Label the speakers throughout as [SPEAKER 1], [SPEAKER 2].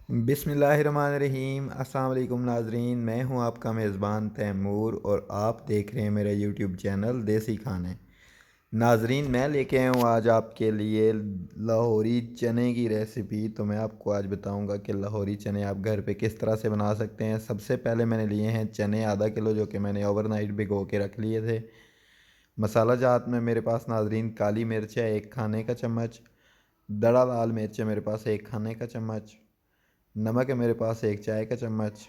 [SPEAKER 1] बिस्मिल्लाहिर्रहमानिर्रहीम। अस्सलाम वालेकुम नाजरीन, मैं हूं आपका मेज़बान तैमूर और आप देख रहे हैं मेरा यूट्यूब चैनल देसी खाने। नाजरीन, मैं लेके आया हूं आज आपके लिए लाहौरी चने की रेसिपी। तो मैं आपको आज बताऊंगा कि लाहौरी चने आप घर पे किस तरह से बना सकते हैं। सबसे पहले मैंने लिए हैं चने आधा किलो, जो कि मैंने ओवरनाइट भिगो के रख लिए थे। मसाला जात में मेरे पास नाजरीन काली मिर्च है 1 खाने का चम्मच, दड़ा लाल मिर्च है मेरे पास 1 खाने का चम्मच, नमक है मेरे पास 1 चाय का चम्मच,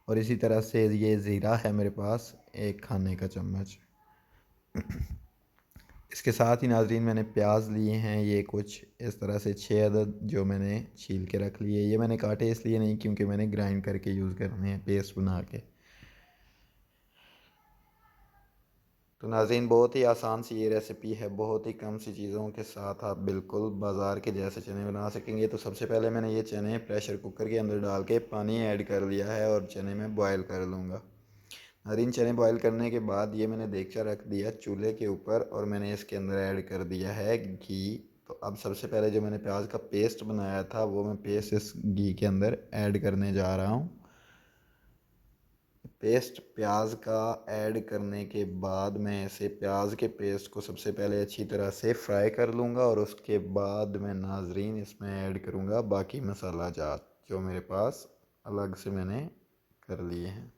[SPEAKER 1] और इसी तरह से ये ज़ीरा है मेरे पास 1 खाने का चम्मच। इसके साथ ही नाजरीन मैंने प्याज लिए हैं, ये कुछ इस तरह से 6 अदद, जो मैंने छील के रख लिए। ये मैंने काटे इसलिए नहीं क्योंकि मैंने ग्राइंड करके यूज़ करने हैं, पेस्ट बना के। तो नाज़रीन, बहुत ही आसान सी ये रेसिपी है, बहुत ही कम सी चीज़ों के साथ आप बिल्कुल बाज़ार के जैसे चने बना सकेंगे। तो सबसे पहले मैंने ये चने प्रेशर कुकर के अंदर डाल के पानी ऐड कर लिया है और चने में बॉयल कर लूँगा। नाज़रीन, चने बॉयल करने के बाद ये मैंने देगचा रख दिया चूल्हे के ऊपर और मैंने इसके अंदर ऐड कर दिया है घी। तो अब सबसे पहले जो मैंने प्याज का पेस्ट बनाया था वो मैं पेस्ट इस घी के अंदर ऐड करने जा रहा हूँ। पेस्ट प्याज का ऐड करने के बाद मैं इसे प्याज के पेस्ट को सबसे पहले अच्छी तरह से फ्राई कर लूँगा और उसके बाद मैं नाजरीन इसमें ऐड करूँगा बाकी मसाला जात जो मेरे पास अलग से मैंने कर लिए हैं।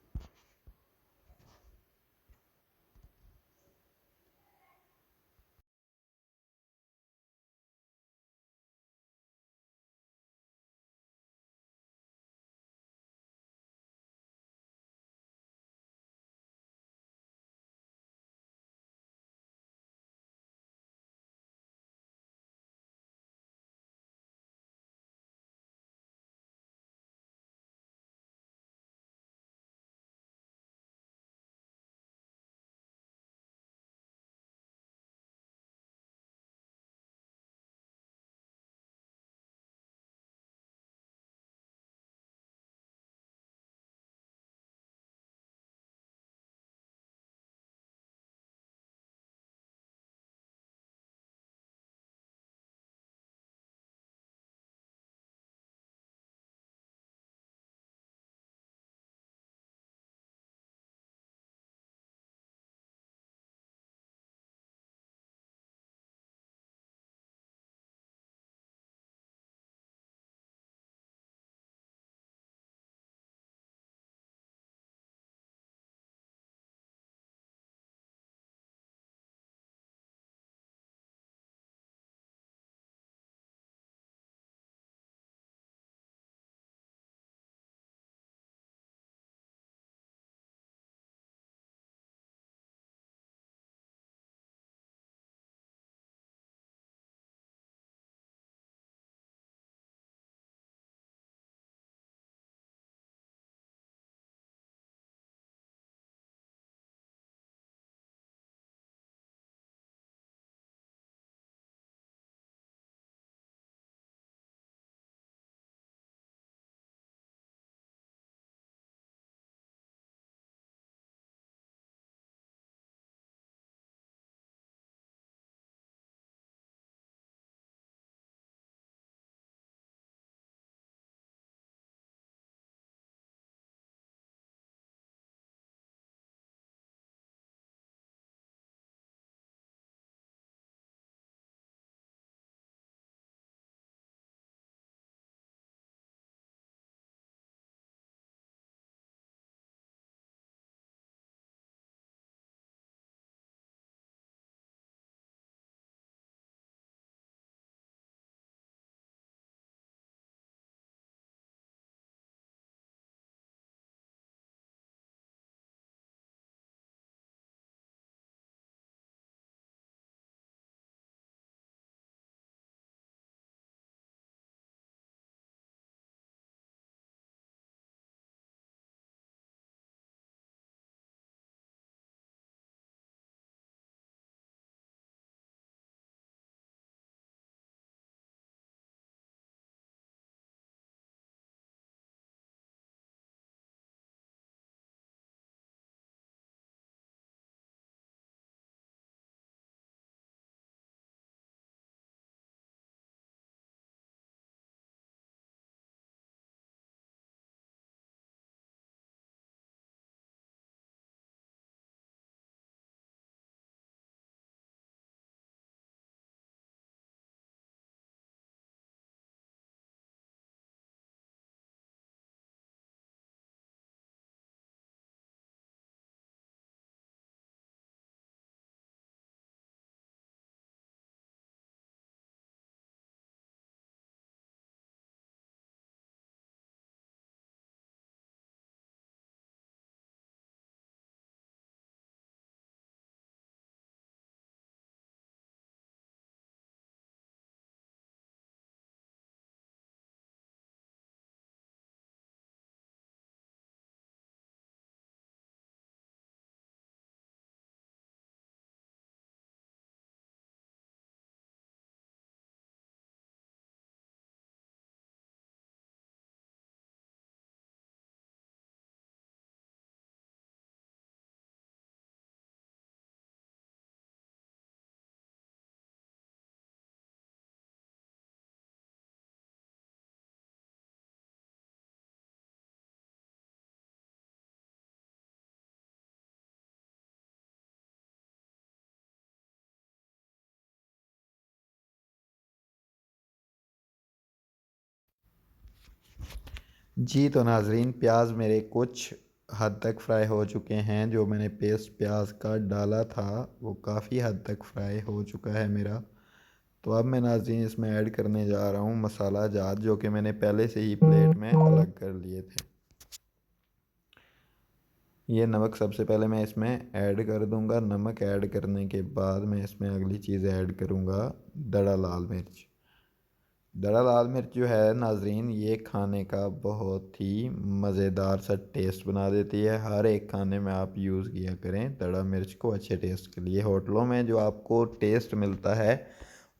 [SPEAKER 1] जी तो नाजरीन, प्याज मेरे कुछ हद तक फ्राई हो चुके हैं। जो मैंने पेस्ट प्याज का डाला था वो काफ़ी हद तक फ्राई हो चुका है मेरा। तो अब मैं नाजरीन इसमें ऐड करने जा रहा हूँ मसाला जात, जो कि मैंने पहले से ही प्लेट में अलग कर लिए थे। ये नमक सबसे पहले मैं इसमें ऐड कर दूंगा। नमक ऐड करने के बाद मैं इसमें अगली चीज़ ऐड करूंगा दड़ा लाल मिर्च। दड़ा लाल मिर्च जो है नाजरीन, ये खाने का बहुत ही मज़ेदार सा टेस्ट बना देती है। हर एक खाने में आप यूज़ किया करें दड़ा मिर्च को अच्छे टेस्ट के लिए। होटलों में जो आपको टेस्ट मिलता है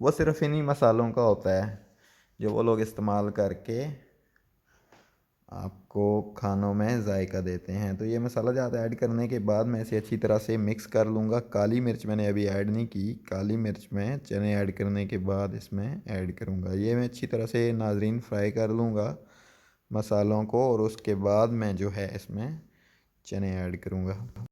[SPEAKER 1] वो सिर्फ इन्हीं मसालों का होता है, जो वो लोग इस्तेमाल करके आपको खानों में जायका देते हैं। तो ये मसाला ज़्यादा ऐड करने के बाद मैं इसे अच्छी तरह से मिक्स कर लूँगा। काली मिर्च मैंने अभी ऐड नहीं की। काली मिर्च मैं चने ऐड करने के बाद इसमें ऐड करूँगा। ये मैं अच्छी तरह से नाजरीन फ्राई कर लूँगा मसालों को, और उसके बाद मैं जो है इसमें चने ऐड करूँगा।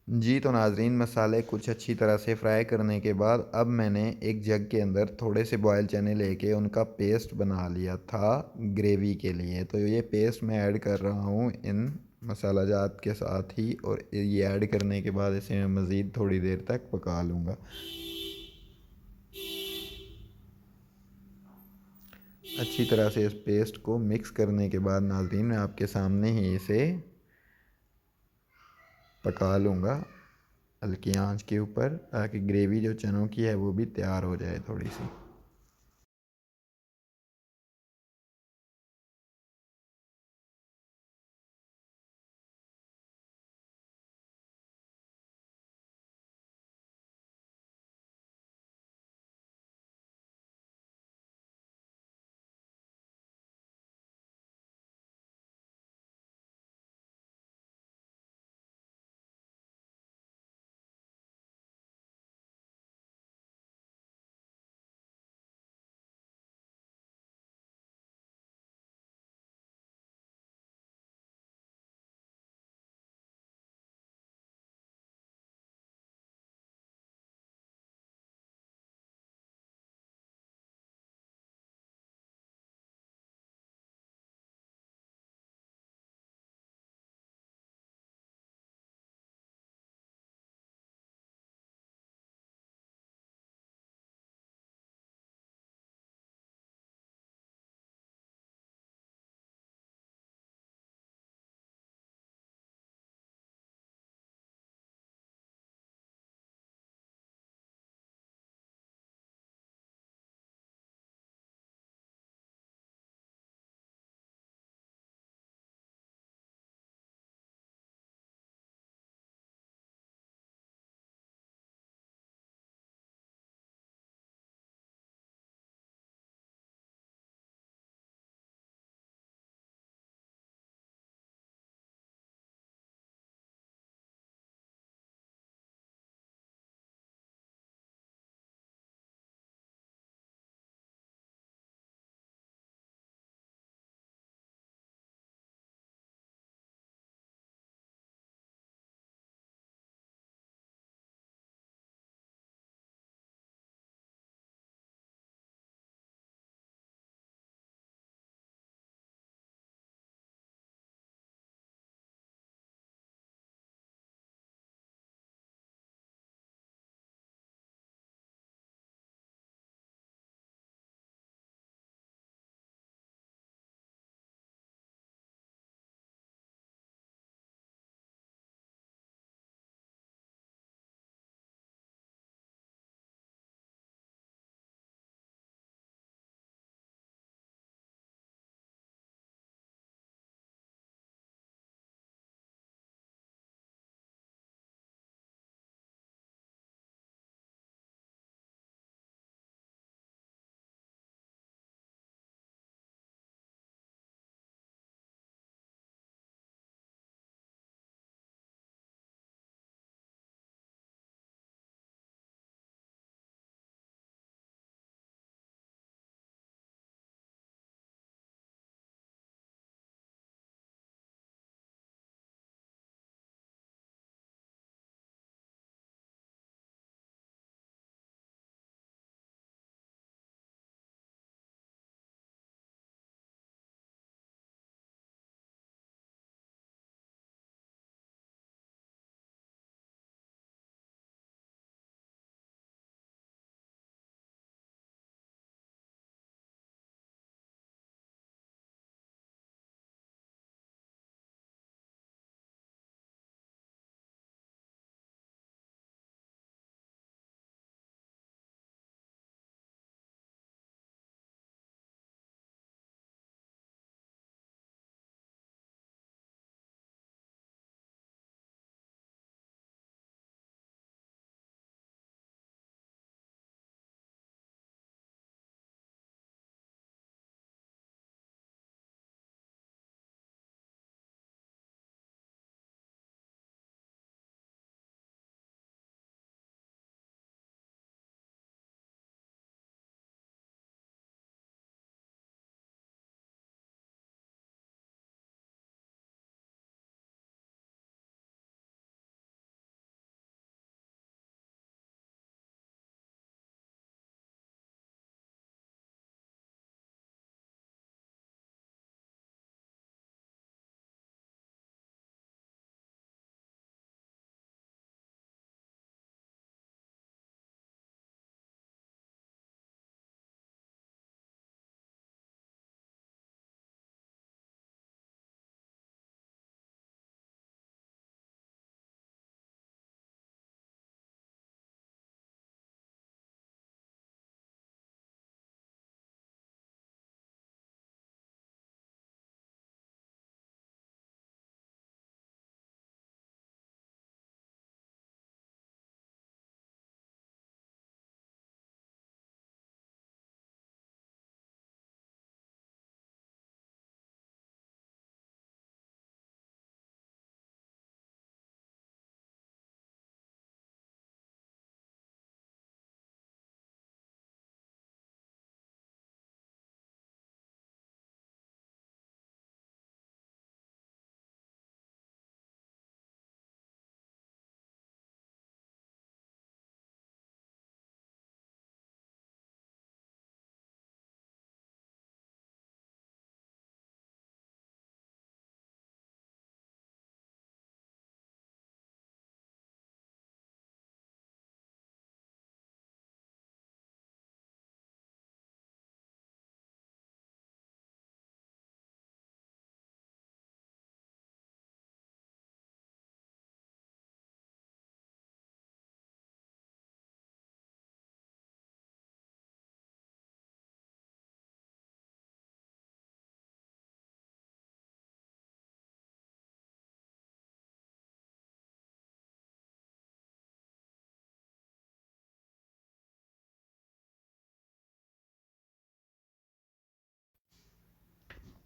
[SPEAKER 1] जी तो नाजरीन, मसाले कुछ अच्छी तरह से फ्राई करने के बाद अब मैंने एक जग के अंदर थोड़े से बॉयल चने लेके उनका पेस्ट बना लिया था ग्रेवी के लिए। तो ये पेस्ट मैं ऐड कर रहा हूँ इन मसाला जात के साथ ही, और ये ऐड करने के बाद इसे मैं मज़ीद थोड़ी देर तक पका लूँगा। अच्छी तरह से इस पेस्ट को मिक्स करने के बाद नाजरीन, मैं आपके सामने ही इसे पका लूँगा हल्की आंच के ऊपर, ताकि ग्रेवी जो चनों की है वो भी तैयार हो जाए थोड़ी सी।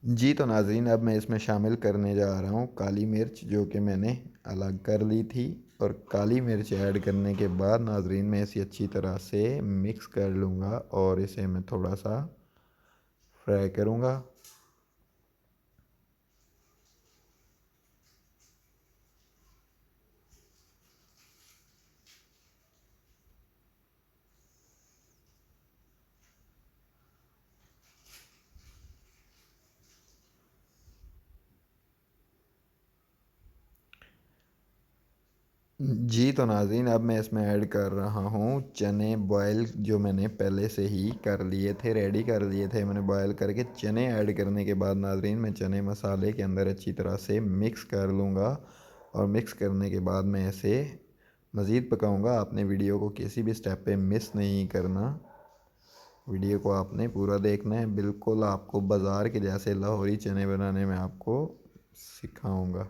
[SPEAKER 1] जी तो नाज़रीन, अब मैं इसमें शामिल करने जा रहा हूँ काली मिर्च, जो कि मैंने अलग कर ली थी। और काली मिर्च ऐड करने के बाद नाज़रीन मैं इसे अच्छी तरह से मिक्स कर लूँगा और इसे मैं थोड़ा सा फ्राई करूँगा। जी तो नाज़रीन, अब मैं इसमें ऐड कर रहा हूँ चने बॉयल, जो मैंने पहले से ही कर लिए थे, रेडी कर लिए थे मैंने बॉयल करके। चने ऐड करने के बाद नाज़रीन मैं चने मसाले के अंदर अच्छी तरह से मिक्स कर लूँगा। और मिक्स करने के बाद मैं इसे मज़ीद पकाऊँगा। आपने वीडियो को किसी भी स्टेप पे मिस नहीं करना। वीडियो को आपने पूरा देखना है। बिल्कुल आपको बाज़ार के जैसे लाहौरी चने बनाने में आपको सिखाऊँगा।